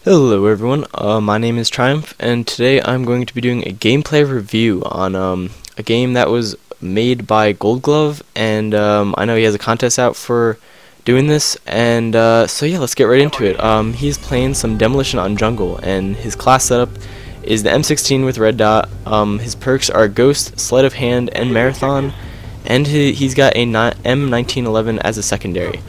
Hello everyone, my name is Triumph, and today I'm going to be doing a gameplay review on a game that was made by GoldGlove, and I know he has a contest out for doing this, and so yeah, let's get right into it. He's playing some Demolition on Jungle, and his class setup is the M16 with red dot. His perks are Ghost, Sleight of Hand, and Marathon, and he's got a M1911 as a secondary.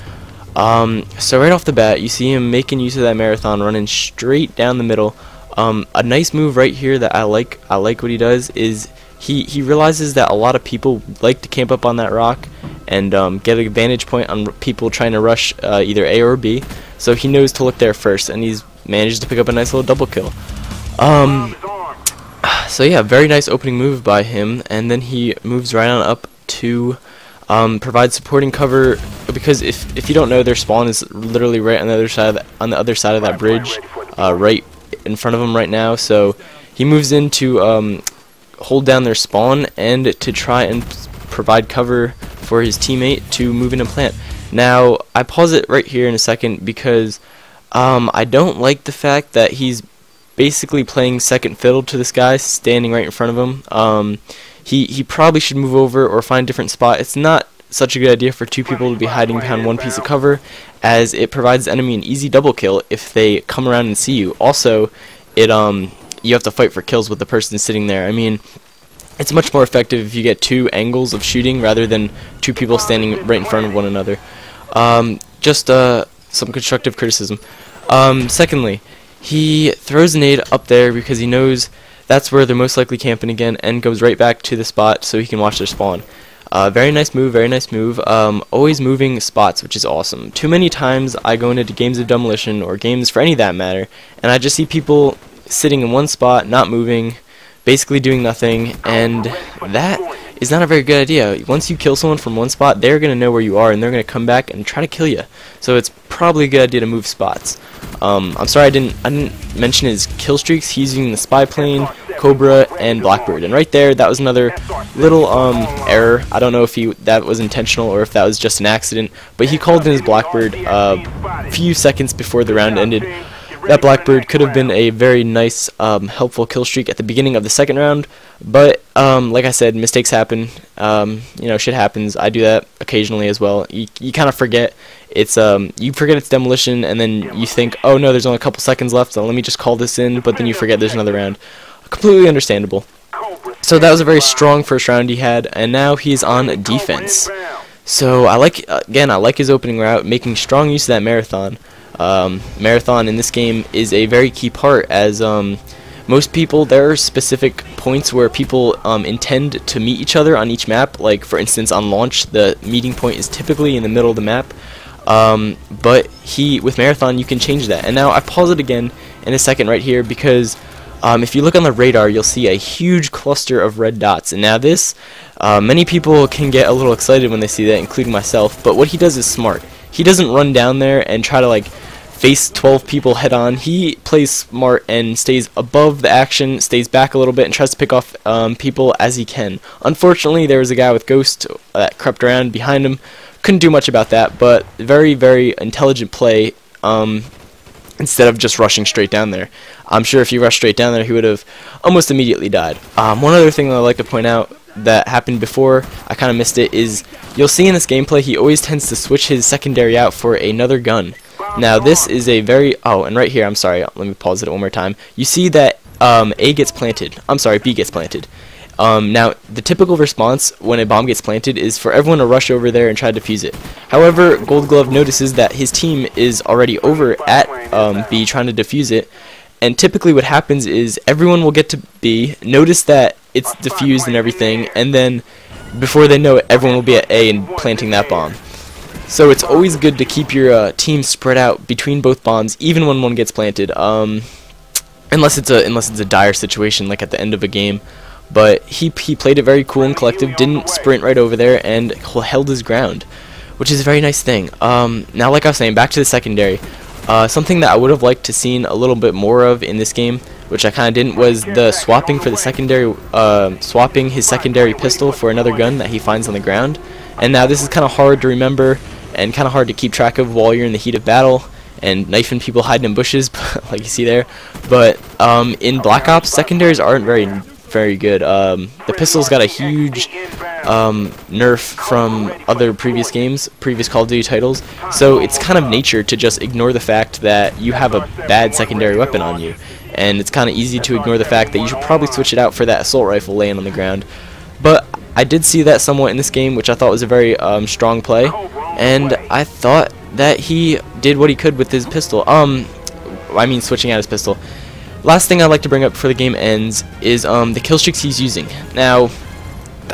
So right off the bat, you see him making use of that Marathon, running straight down the middle. A nice move right here that I like what he does is he realizes that a lot of people like to camp up on that rock and get a vantage point on people trying to rush either A or B. So he knows to look there first, and he's managed to pick up a nice little double kill. So yeah, very nice opening move by him, and then he moves right on up to provide supporting cover, because if you don't know, their spawn is literally right on the other side of that bridge, right in front of him right now. So he moves in to hold down their spawn and to try and provide cover for his teammate to move in and plant. Now I pause it right here in a second because I don't like the fact that he's basically playing second fiddle to this guy standing right in front of him. He probably should move over or find a different spot. It's not such a good idea for two people to be hiding behind one piece of cover, as it provides the enemy an easy double kill if they come around and see you. Also, you have to fight for kills with the person sitting there. I mean, it's much more effective if you get two angles of shooting rather than two people standing right in front of one another. Just some constructive criticism. Secondly, he throws a nade up there because he knows that's where they're most likely camping again, and goes right back to the spot so he can watch their spawn. Very nice move, very nice move. Always moving spots, which is awesome. Too many times I go into games of Demolition, or games for any of that matter, and I just see people sitting in one spot, not moving, basically doing nothing, and that is not a very good idea. Once you kill someone from one spot, they're going to know where you are, and they're going to come back and try to kill you. So it's probably a good idea to move spots. I'm sorry I didn't mention his kill streaks. He's using the Spy Plane, Cobra, and Blackbird, and right there, that was another little error. I don't know if that was intentional or if that was just an accident, but he called in his Blackbird a few seconds before the round ended. That Blackbird could have been a very nice, helpful kill streak at the beginning of the second round, but like I said, mistakes happen. You know, shit happens. I do that occasionally as well. You kind of forget you forget it's Demolition, and then you think, oh no, there's only a couple seconds left, so let me just call this in, but then you forget there's another round. Completely understandable. So that was a very strong first round he had, and now he's on defense. So I like his opening route, making strong use of that Marathon. Marathon in this game is a very key part, as most people, there are specific points where people intend to meet each other on each map. Like for instance, on launch, the meeting point is typically in the middle of the map, but with Marathon you can change that. And now I pause it again in a second right here because if you look on the radar, you'll see a huge cluster of red dots, and now this, many people can get a little excited when they see that, including myself, but what he does is smart. He doesn't run down there and try to like face 12 people head on. He plays smart and stays above the action, stays back a little bit, and tries to pick off people as he can. Unfortunately, there was a guy with Ghost that crept around behind him. Couldn't do much about that, but very, very intelligent play, instead of just rushing straight down there. I'm sure if he rushed straight down there, he would have almost immediately died. One other thing that I'd like to point out that happened before, I kind of missed it, is you'll see in this gameplay he always tends to switch his secondary out for another gun. Now this is a very, and right here, I'm sorry, let me pause it one more time. You see that B gets planted. Now the typical response when a bomb gets planted is for everyone to rush over there and try to defuse it. However, GoldGlove notices that his team is already over at B trying to defuse it, and typically what happens is everyone will get to B, notice that it's defused and everything, and then before they know it, everyone will be at A and planting that bomb. So it's always good to keep your team spread out between both bombs, even when one gets planted, unless it's a dire situation like at the end of a game. But he played it very cool and collective, didn't sprint right over there, and held his ground, which is a very nice thing. Now, like I was saying, back to the secondary. Something that I would have liked to seen a little bit more of in this game, which I kind of didn't, was the swapping for the secondary, swapping his secondary pistol for another gun that he finds on the ground. And now this is kind of hard to remember and kind of hard to keep track of while you're in the heat of battle. and knifing people hiding in bushes, like you see there. But in Black Ops, secondaries aren't very good. The pistol's got a huge nerf from other previous games, previous Call of Duty titles, so it's kind of nature to just ignore the fact that you have a bad secondary weapon on you, and it's kind of easy to ignore the fact that you should probably switch it out for that assault rifle laying on the ground. But I did see that somewhat in this game, which I thought was a very strong play, and I thought that he did what he could with his pistol. I mean switching out his pistol. Last thing I'd like to bring up before the game ends is the kill streaks he's using. Now,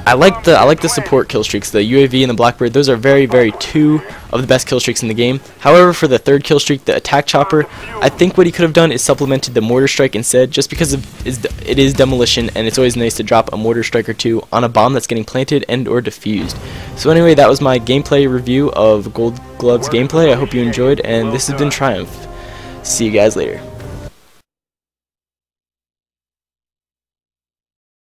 I like the support kill streaks, the UAV and the Blackbird. Those are very two of the best kill streaks in the game. However, for the third kill streak, the attack chopper, I think what he could have done is supplemented the mortar strike instead, just because it is demolition, and it's always nice to drop a mortar strike or two on a bomb that's getting planted and or defused. So anyway, that was my gameplay review of GoldGlove's gameplay. I hope you enjoyed, and this has been Triumph. See you guys later.